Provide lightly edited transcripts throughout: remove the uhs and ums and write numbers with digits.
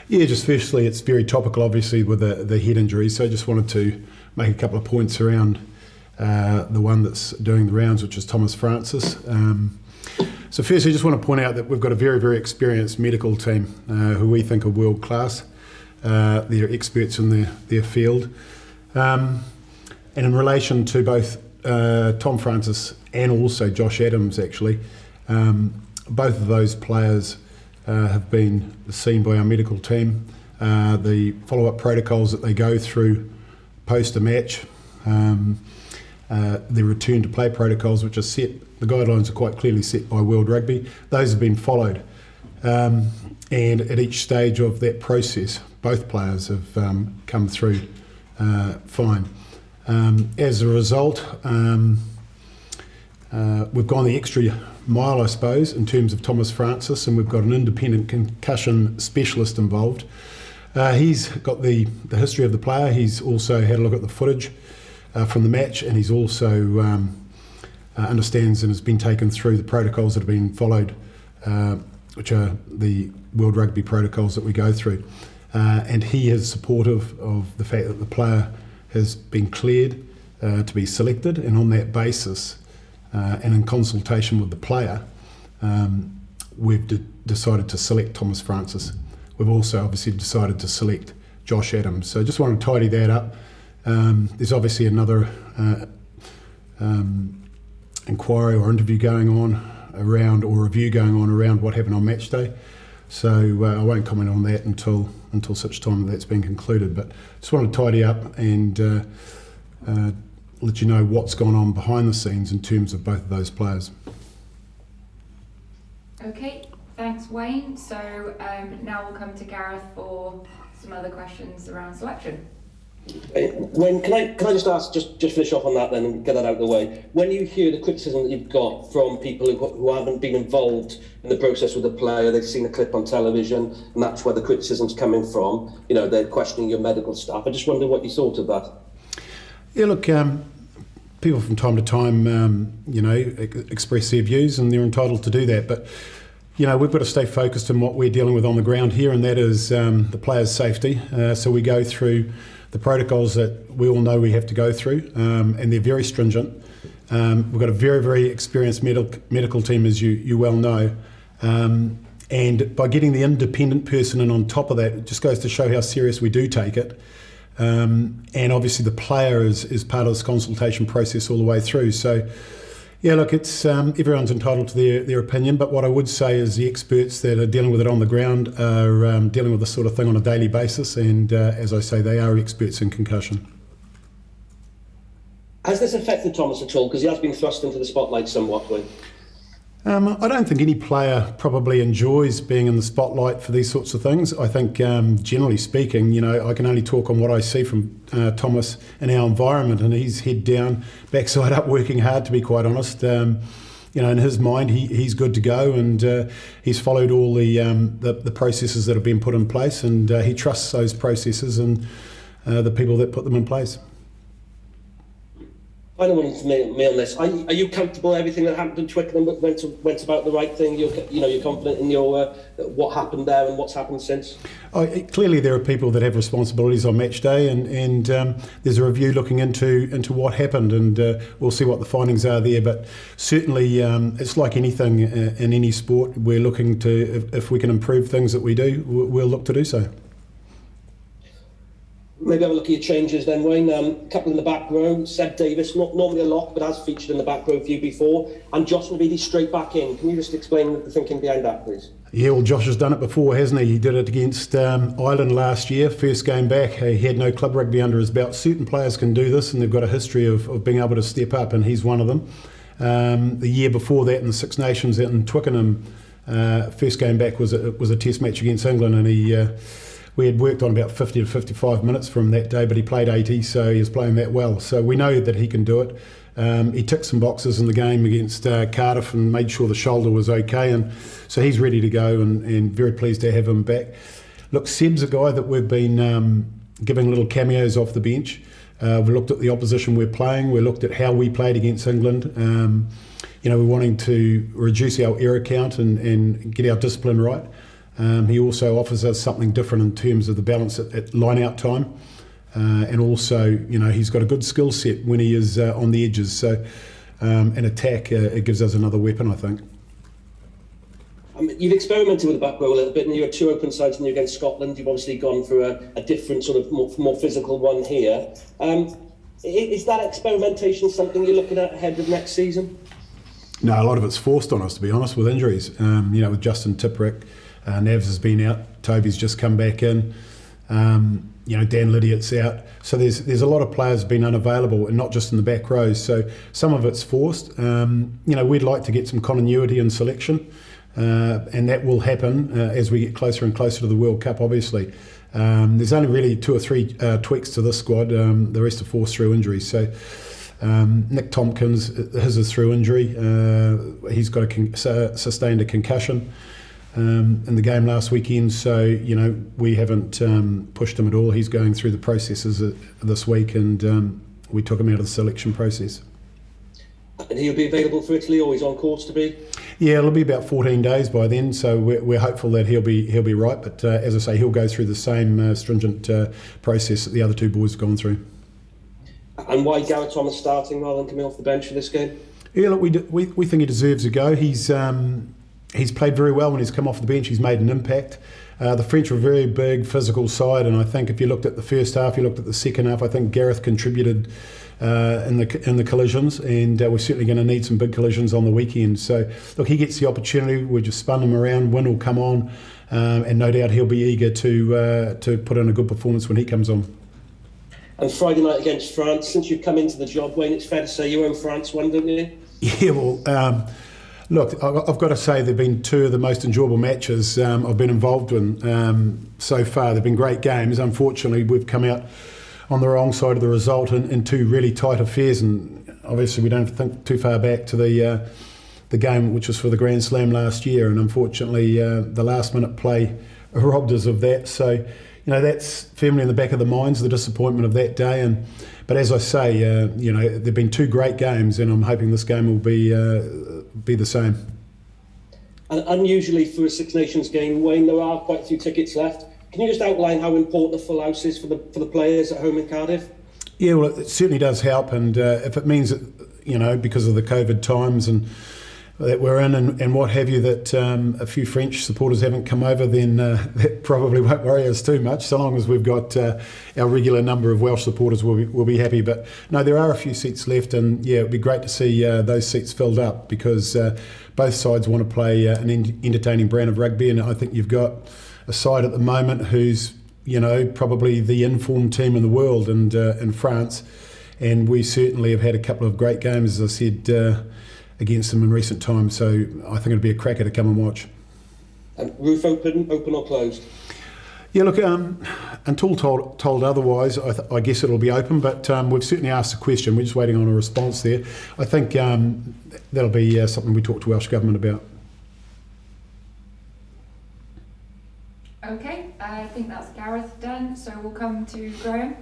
Yeah, just firstly, it's very topical, obviously, with the head injury. So I just wanted to make a couple of points around the one that's doing the rounds, which is Thomas Francis. So firstly, I just want to point out that we've got a very, very experienced medical team who we think are world class. They're experts in their field. And in relation to both Tom Francis and also Josh Adams, actually, both of those players have been seen by our medical team. The follow-up protocols that they go through post a match, the return to play protocols, which are set, the guidelines are quite clearly set by World Rugby. Those have been followed. And at each stage of that process, both players have come through fine. As a result, we've gone the extra mile, I suppose, in terms of Thomas Francis, and we've got an independent concussion specialist involved. He's got the history of the player. He's also had a look at the footage from the match, and he's also understands and has been taken through the protocols that have been followed, which are the World Rugby protocols that we go through. And he is supportive of the fact that the player has been cleared to be selected, and on that basis, and in consultation with the player, we've decided to select Thomas Francis. We've also obviously decided to select Josh Adams. So I just want to tidy that up. There's obviously another inquiry or interview going on around, or review going on around what happened on match day. So I won't comment on that until such time that's been concluded. But just want to tidy up and let you know what's gone on behind the scenes in terms of both of those players. Okay, thanks Wayne. So now we'll come to Gareth for some other questions around selection. Wayne, can I just ask, just finish off on that then and get that out of the way. When you hear the criticism that you've got from people who haven't been involved in the process with the player, they've seen a clip on television and that's where the criticism's coming from, you know, they're questioning your medical staff. I just wonder what you thought of that. Yeah, look, people from time to time, express their views, and they're entitled to do that. But, you know, we've got to stay focused on what we're dealing with on the ground here, and that is the players' safety. So we go through the protocols that we all know we have to go through, and they're very stringent. We've got a very, very experienced medical team, as you well know. And by getting the independent person in on top of that, it just goes to show how serious we do take it. And obviously the player is part of this consultation process all the way through. So, yeah, look, it's everyone's entitled to their opinion, but what I would say is the experts that are dealing with it on the ground are dealing with this sort of thing on a daily basis, and as I say, they are experts in concussion. Has this affected Thomas at all? Because he has been thrust into the spotlight somewhat, Wayne. I don't think any player probably enjoys being in the spotlight for these sorts of things. I think, generally speaking, you know, I can only talk on what I see from Thomas in our environment, and he's head down, backside up, working hard, to be quite honest. You know, in his mind, he's good to go, and he's followed all the processes that have been put in place, and he trusts those processes and the people that put them in place. Final one for me on this. Are you comfortable everything that happened in Twickenham went about the right thing? You're confident in your what happened there and what's happened since? Clearly, there are people that have responsibilities on match day, and there's a review looking into what happened, and we'll see what the findings are there. But certainly, it's like anything in any sport. We're looking to, if we can improve things that we do, we'll look to do so. Maybe have a look at your changes then, Wayne. A couple in the back row. Seb Davis, not normally a lock, but has featured in the back row for you before. And Josh Navidi straight back in. Can you just explain the thinking behind that, please? Yeah, well, Josh has done it before, hasn't he? He did it against Ireland last year, first game back. He had no club rugby under his belt. Certain players can do this, and they've got a history of being able to step up, and he's one of them. The year before that in the Six Nations out in Twickenham, first game back was a test match against England, and we had worked on about 50 to 55 minutes from that day, but he played 80, so he was playing that well. So we know that he can do it. He ticked some boxes in the game against Cardiff and made sure the shoulder was okay, and so he's ready to go, and very pleased to have him back. Look, Seb's a guy that we've been giving little cameos off the bench. We looked at the opposition we're playing. We looked at how we played against England. We're wanting to reduce our error count and get our discipline right. He also offers us something different in terms of the balance at line-out time. And also, he's got a good skill set when he is on the edges. So in attack, it gives us another weapon, I think. You've experimented with the back row a little bit, and you had 2 open sides and you're against Scotland. You've obviously gone for a different sort of more physical one here. Is that experimentation something you're looking at ahead of next season? No, a lot of it's forced on us, to be honest, with injuries. With Justin Tipuric, Navs has been out, Toby's just come back in. Dan Lydiot's out. So there's a lot of players been unavailable, and not just in the back rows. So some of it's forced. We'd like to get some continuity in selection, and that will happen as we get closer and closer to the World Cup, obviously. There's only really 2 or 3 tweaks to this squad. The rest are forced through injuries. So Nick Tompkins, his is through injury. He's got sustained a concussion in the game last weekend, so we haven't pushed him at all. He's going through the processes this week, and we took him out of the selection process. And he'll be available for Italy, or he's on course to be? Yeah, it'll be about 14 days by then, so we're hopeful that he'll be right. But as I say, he'll go through the same stringent process that the other 2 boys have gone through. And why Gareth Thomas starting rather than coming off the bench for this game? Yeah, look, we think he deserves a go. He's played very well when he's come off the bench. He's made an impact. The French are a very big physical side, and I think if you looked at the first half, you looked at the second half, I think Gareth contributed in the collisions, and we're certainly going to need some big collisions on the weekend. So look, he gets the opportunity. We just spun him around. Win will come on, and no doubt he'll be eager to put in a good performance when he comes on. And Friday night against France, since you've come into the job, Wayne, it's fair to say you own France one, don't you? Yeah, well, look, I've got to say they've been 2 of the most enjoyable matches I've been involved in so far. They've been great games. Unfortunately, we've come out on the wrong side of the result in 2 really tight affairs, and obviously we don't think too far back to the game which was for the Grand Slam last year, and unfortunately the last minute play robbed us of that. So that's firmly in the back of the minds, the disappointment of that day. But as I say, there've been 2 great games, and I'm hoping this game will be the same. And unusually for a Six Nations game, Wayne, there are quite a few tickets left. Can you just outline how important the full house is for the players at home in Cardiff? Yeah, well, it certainly does help, and if it means that, because of the COVID times and that we're in and what have you, that a few French supporters haven't come over, then that probably won't worry us too much. So long as we've got our regular number of Welsh supporters, we'll be happy. But no, there are a few seats left, and yeah, it'd be great to see those seats filled up, because both sides want to play an entertaining brand of rugby, and I think you've got a side at the moment who's probably the informed team in the world, and in France, and we certainly have had a couple of great games, as I said, against them in recent times, so I think it'd be a cracker to come and watch. And roof open or closed? Yeah, look, until told otherwise, I guess it'll be open, but we've certainly asked the question. We're just waiting on a response there. I think that'll be something we talk to Welsh Government about. Okay, I think that's Gareth done, so we'll come to Graham.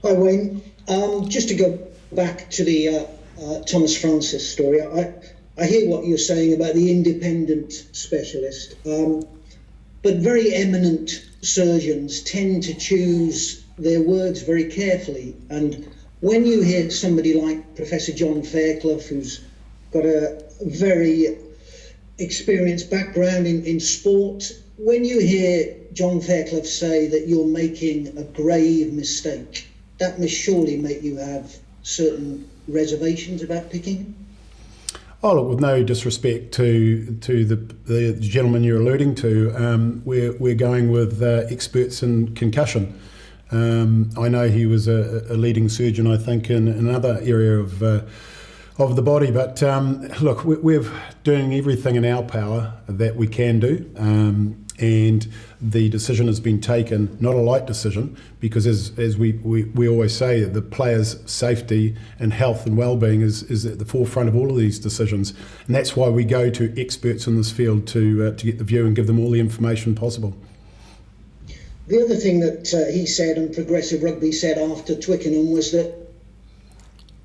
Hi Wayne, just to go back to the Thomas Francis story, I hear what you're saying about the independent specialist, but very eminent surgeons tend to choose their words very carefully, and when you hear somebody like Professor John Fairclough, who's got a very experienced background in sport, when you hear John Fairclough say that you're making a grave mistake, that must surely make you have certain reservations about picking him? Oh, look, with no disrespect to the gentleman you're alluding to, we're going with experts in concussion. I know he was a leading surgeon, I think, in another area of the body, but look, we're doing everything in our power that we can do, and the decision has been taken, not a light decision, because as we always say, the players' safety and health and well-being is at the forefront of all of these decisions, and that's why we go to experts in this field to get the view and give them all the information possible. The other thing that he said, and Progressive Rugby said after Twickenham, was that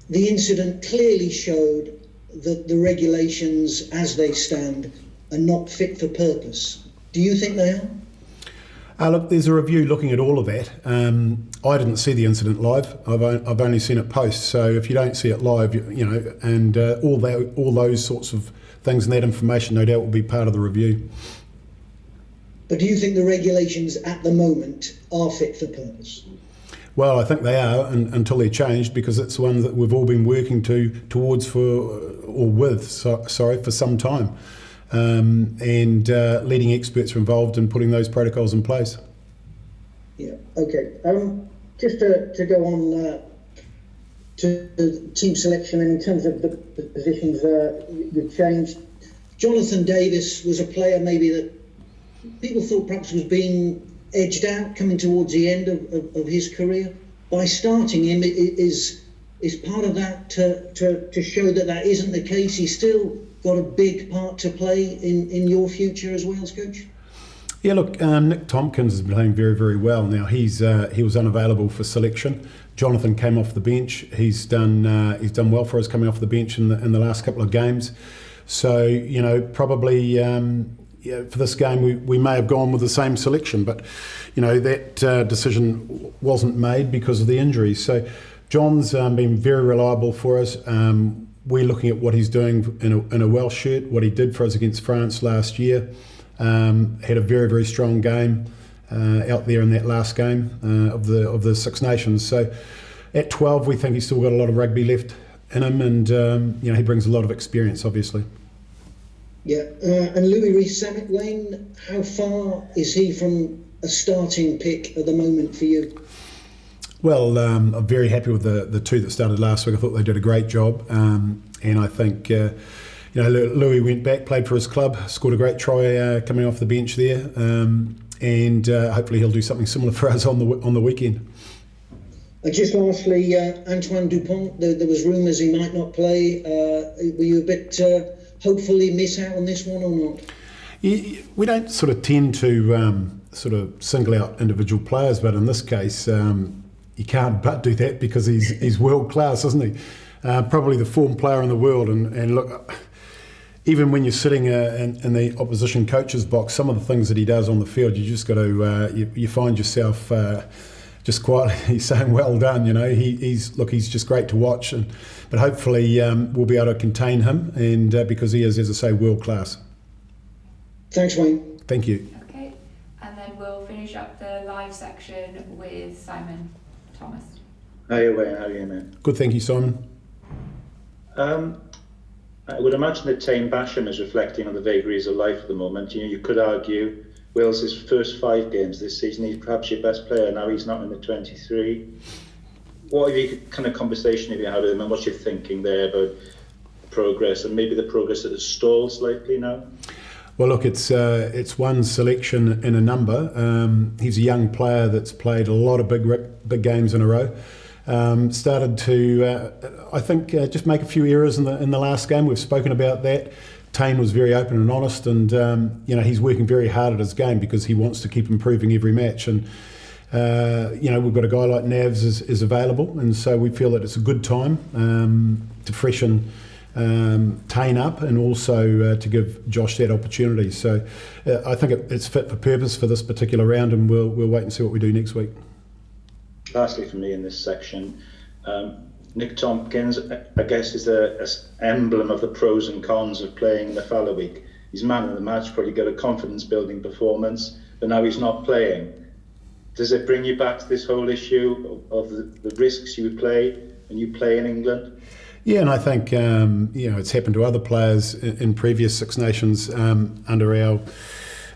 the incident clearly showed that the regulations as they stand are not fit for purpose. Do you think they are? Look, there's a review looking at all of that. I didn't see the incident live. I've only seen it post. So if you don't see it live, and all those sorts of things and that information, no doubt, will be part of the review. But do you think the regulations at the moment are fit for purpose? Well, I think they are until they're changed, because it's one that we've all been working towards for some time. And leading experts are involved in putting those protocols in place. Yeah, okay. Just to go on to team selection, and in terms of the positions you've changed, Jonathan Davis was a player maybe that people thought perhaps was being edged out coming towards the end of his career. By starting him, is part of that to show that isn't the case? He's still got a big part to play in your future as Wales coach? Yeah, look, Nick Tompkins has been playing very, very well. Now he was unavailable for selection. Jonathan came off the bench. He's done well for us coming off the bench in the last couple of games. So probably for this game we may have gone with the same selection, but that decision wasn't made because of the injuries. So John's been very reliable for us. We're looking at what he's doing in a Welsh shirt, what he did for us against France last year. Had a very, very strong game out there in that last game of the Six Nations. So at 12, we think he's still got a lot of rugby left in him, and he brings a lot of experience, obviously. Yeah, and Louis Rees-Zammit, Wayne, how far is he from a starting pick at the moment for you? Well, I'm very happy with the two that started last week. I thought they did a great job, and I think Louis went back, played for his club, scored a great try coming off the bench there, and hopefully he'll do something similar for us on the weekend. Just lastly, Antoine Dupont, there was rumours he might not play. Were you a bit hopeful he miss out on this one or not? Yeah, we don't sort of tend to sort of single out individual players, but in this case, you can't but do that because he's world class, isn't he? Probably the form player in the world, and look, even when you're sitting in the opposition coach's box, some of the things that he does on the field, you just got to you find yourself just quietly saying, "Well done." He's just great to watch, but hopefully we'll be able to contain him, and because he is, as I say, world class. Thanks, Wayne. Thank you. Okay, and then we'll finish up the live section with Simon Thomas. Hi Wayne, how are you, mate? Good, thank you, Simon. I would imagine that Tame Basham is reflecting on the vagaries of life at the moment. You could argue Wales' first 5 games this season, he's perhaps your best player. Now he's not in the 23. What kind of conversation have you had with him, and what's your thinking there about progress, and maybe the progress that has stalled slightly now? Well, look, it's one selection in a number. He's a young player that's played a lot of big games in a row. Started to, I think, just make a few errors in the last game. We've spoken about that. Tane was very open and honest, and he's working very hard at his game because he wants to keep improving every match. And we've got a guy like Navs is available, and so we feel that it's a good time to freshen Tane up, and also to give Josh that opportunity. So I think it's fit for purpose for this particular round, and we'll wait and see what we do next week. Lastly for me in this section, Nick Tompkins, I guess, is an emblem of the pros and cons of playing in the Falla week. He's man of the match, probably got a confidence building performance, but now he's not playing. Does it bring you back to this whole issue of the risks you play when you play in England? Yeah, and I think it's happened to other players in previous Six Nations under our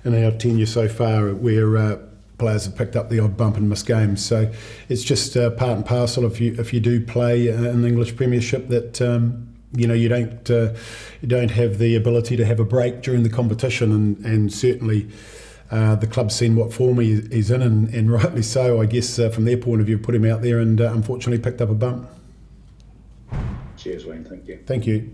tenure so far, where players have picked up the odd bump and missed games. So it's just part and parcel if you do play in the English Premiership that you don't have the ability to have a break during the competition, and certainly the club's seen what form he's in, and rightly so, I guess, from their point of view, put him out there and unfortunately picked up a bump. Cheers, Wayne. Thank you. Thank you.